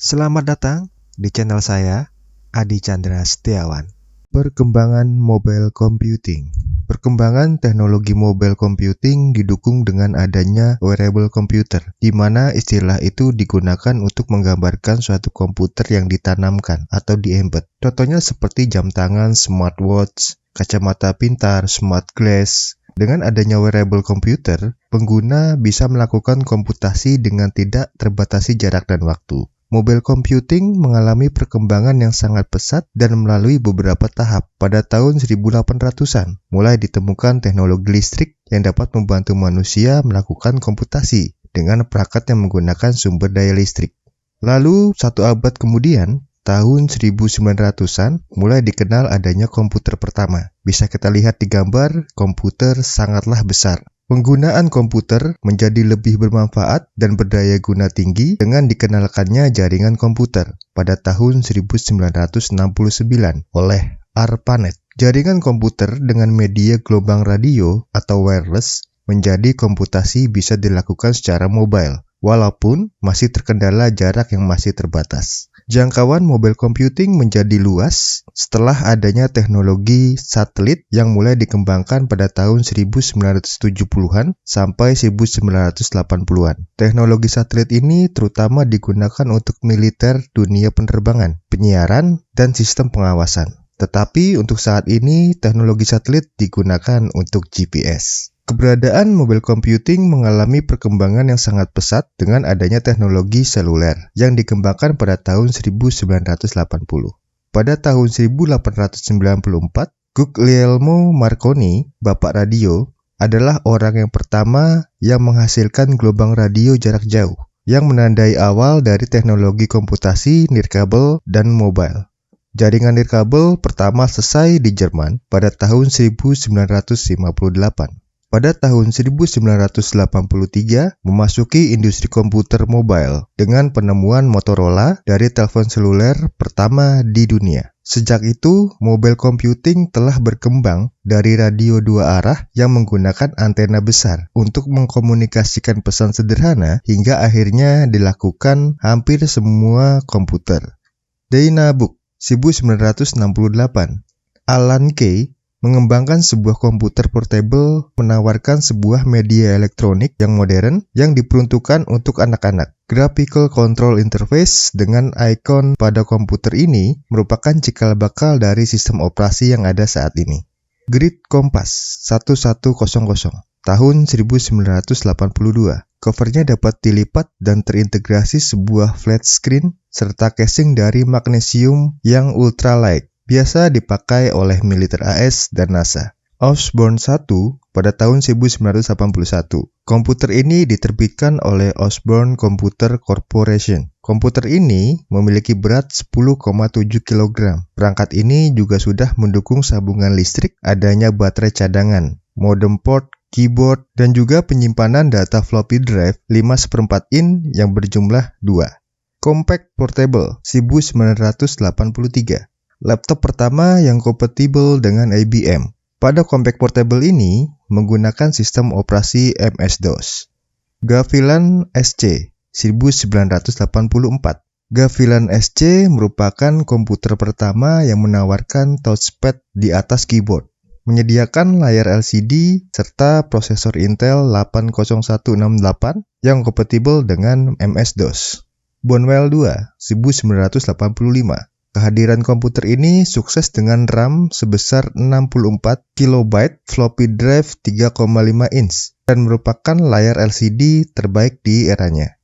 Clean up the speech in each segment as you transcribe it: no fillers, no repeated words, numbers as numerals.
Selamat datang di channel saya, Adi Chandra Setiawan. Perkembangan mobile computing. Perkembangan teknologi mobile computing didukung dengan adanya wearable computer, di mana istilah itu digunakan untuk menggambarkan suatu komputer yang ditanamkan atau di-embed. Contohnya seperti jam tangan, smartwatch, kacamata pintar, smart glass. Dengan adanya wearable computer, pengguna bisa melakukan komputasi dengan tidak terbatasi jarak dan waktu. Mobile computing mengalami perkembangan yang sangat pesat dan melalui beberapa tahap. Pada tahun 1800-an, mulai ditemukan teknologi listrik yang dapat membantu manusia melakukan komputasi dengan perangkat yang menggunakan sumber daya listrik. Lalu, satu abad kemudian, tahun 1900-an, mulai dikenal adanya komputer pertama. Bisa kita lihat di gambar, komputer sangatlah besar. Penggunaan komputer menjadi lebih bermanfaat dan berdaya guna tinggi dengan dikenalkannya jaringan komputer pada tahun 1969 oleh ARPANET. Jaringan komputer dengan media gelombang radio atau wireless menjadi komputasi bisa dilakukan secara mobile, walaupun masih terkendala jarak yang masih terbatas. Jangkauan mobile computing menjadi luas setelah adanya teknologi satelit yang mulai dikembangkan pada tahun 1970-an sampai 1980-an. Teknologi satelit ini terutama digunakan untuk militer dunia penerbangan, penyiaran, dan sistem pengawasan. Tetapi untuk saat ini, teknologi satelit digunakan untuk GPS. Keberadaan mobile computing mengalami perkembangan yang sangat pesat dengan adanya teknologi seluler yang dikembangkan pada tahun 1980. Pada tahun 1894, Guglielmo Marconi, bapak radio, adalah orang yang pertama yang menghasilkan gelombang radio jarak jauh yang menandai awal dari teknologi komputasi nirkabel dan mobile. Jaringan nirkabel pertama selesai di Jerman pada tahun 1958. Pada tahun 1983, memasuki industri komputer mobile dengan penemuan Motorola dari telepon seluler pertama di dunia. Sejak itu, mobile computing telah berkembang dari radio dua arah yang menggunakan antena besar untuk mengkomunikasikan pesan sederhana hingga akhirnya dilakukan hampir semua komputer. Dynabook 1968. Alan Kay mengembangkan sebuah komputer portable menawarkan sebuah media elektronik yang modern yang diperuntukkan untuk anak-anak. Graphical Control Interface dengan ikon pada komputer ini merupakan cikal bakal dari sistem operasi yang ada saat ini. Grid Compass 1100 tahun 1982. Covernya dapat dilipat dan terintegrasi sebuah flat screen serta casing dari magnesium yang ultralight. Biasa dipakai oleh militer AS dan NASA. Osborne 1 pada tahun 1981. Komputer ini diterbitkan oleh Osborne Computer Corporation. Komputer ini memiliki berat 10,7 kg. Perangkat ini juga sudah mendukung sambungan listrik, adanya baterai cadangan, modem port, keyboard, dan juga penyimpanan data floppy drive 5/4 in yang berjumlah 2. Compaq Portable 1983. Laptop pertama yang kompatibel dengan IBM. Pada Compaq Portable ini menggunakan sistem operasi MS-DOS. Gavilan SC 1984. Gavilan SC merupakan komputer pertama yang menawarkan touchpad di atas keyboard, menyediakan layar LCD serta prosesor Intel 80168 yang kompatibel dengan MS-DOS. Bonwell 2 1985. Kehadiran komputer ini sukses dengan RAM sebesar 64 KB, floppy drive 3,5 inch, dan merupakan layar LCD terbaik di eranya.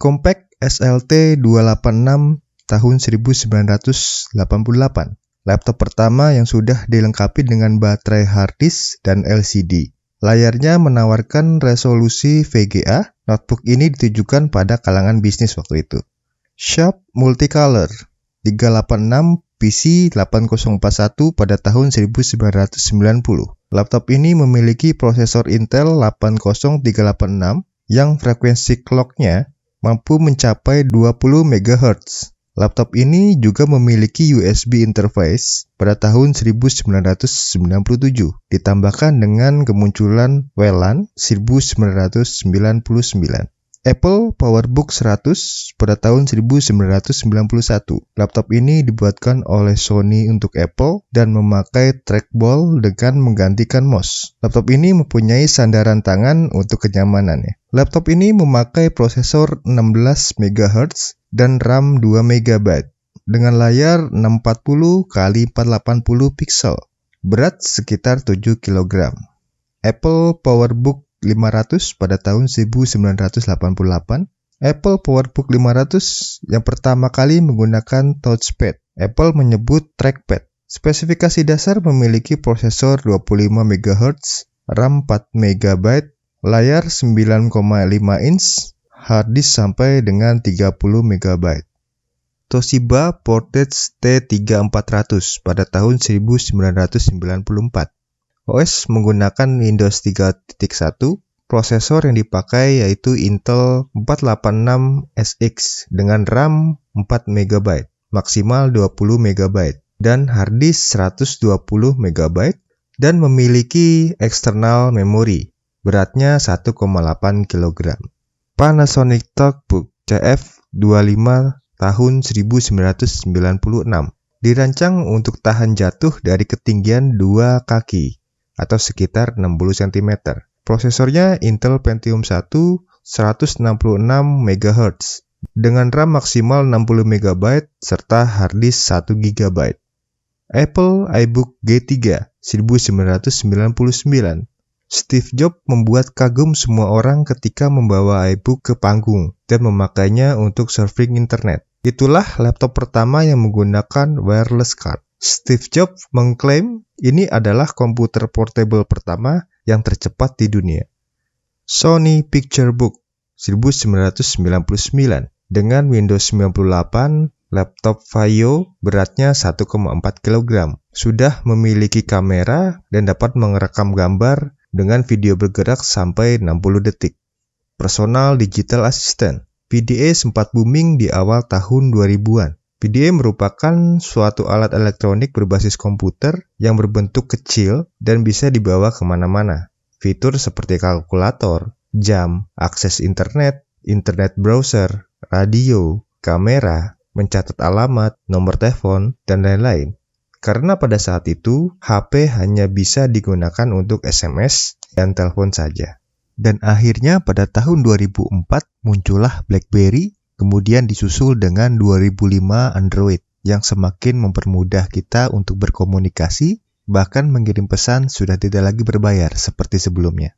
Compaq SLT 286 tahun 1988. Laptop pertama yang sudah dilengkapi dengan baterai hard disk dan LCD. Layarnya menawarkan resolusi VGA. Notebook ini ditujukan pada kalangan bisnis waktu itu. Sharp Multicolor 386 PC 8041 pada tahun 1990. Laptop ini memiliki prosesor Intel 80386 yang frekuensi clock-nya mampu mencapai 20 MHz. Laptop ini juga memiliki USB interface pada tahun 1997, ditambahkan dengan kemunculan WLAN 1999. Apple PowerBook 100 pada tahun 1991. Laptop ini dibuatkan oleh Sony untuk Apple dan memakai trackball dengan menggantikan mouse. Laptop ini mempunyai sandaran tangan untuk kenyamanannya. Laptop ini memakai prosesor 16 MHz dan RAM 2 MB dengan layar 640 x 480 pixel. Berat sekitar 7 kg. Apple PowerBook 500 pada tahun 1988. Apple PowerBook 500 yang pertama kali menggunakan touchpad. Apple menyebut trackpad. Spesifikasi dasar memiliki prosesor 25 MHz, RAM 4 MB, layar 9,5 inch, harddisk sampai dengan 30 MB. Toshiba Portage T3400 pada tahun 1994. OS menggunakan Windows 3.1, prosesor yang dipakai yaitu Intel 486SX dengan RAM 4 MB, maksimal 20 MB, dan harddisk 120 MB, dan memiliki external memory, beratnya 1,8 kg. Panasonic TalkBook CF25 tahun 1996, dirancang untuk tahan jatuh dari ketinggian 2 kaki, atau sekitar 60 cm. Prosesornya Intel Pentium 1 166 MHz dengan RAM maksimal 60 MB serta harddisk 1 GB. Apple iBook G3 1999. Steve Jobs membuat kagum semua orang ketika membawa iBook ke panggung dan memakainya untuk surfing internet. Itulah laptop pertama yang menggunakan wireless card. Steve Jobs mengklaim ini adalah komputer portable pertama yang tercepat di dunia. Sony Picturebook 1999 dengan Windows 98, laptop Vaio beratnya 1,4 kg, sudah memiliki kamera dan dapat merekam gambar dengan video bergerak sampai 60 detik. Personal Digital Assistant, PDA sempat booming di awal tahun 2000-an. PDA merupakan suatu alat elektronik berbasis komputer yang berbentuk kecil dan bisa dibawa kemana-mana. Fitur seperti kalkulator, jam, akses internet, internet browser, radio, kamera, mencatat alamat, nomor telepon, dan lain-lain. Karena pada saat itu, HP hanya bisa digunakan untuk SMS dan telepon saja. Dan akhirnya pada tahun 2004 muncullah BlackBerry, kemudian disusul dengan 2005 Android yang semakin mempermudah kita untuk berkomunikasi, bahkan mengirim pesan sudah tidak lagi berbayar seperti sebelumnya.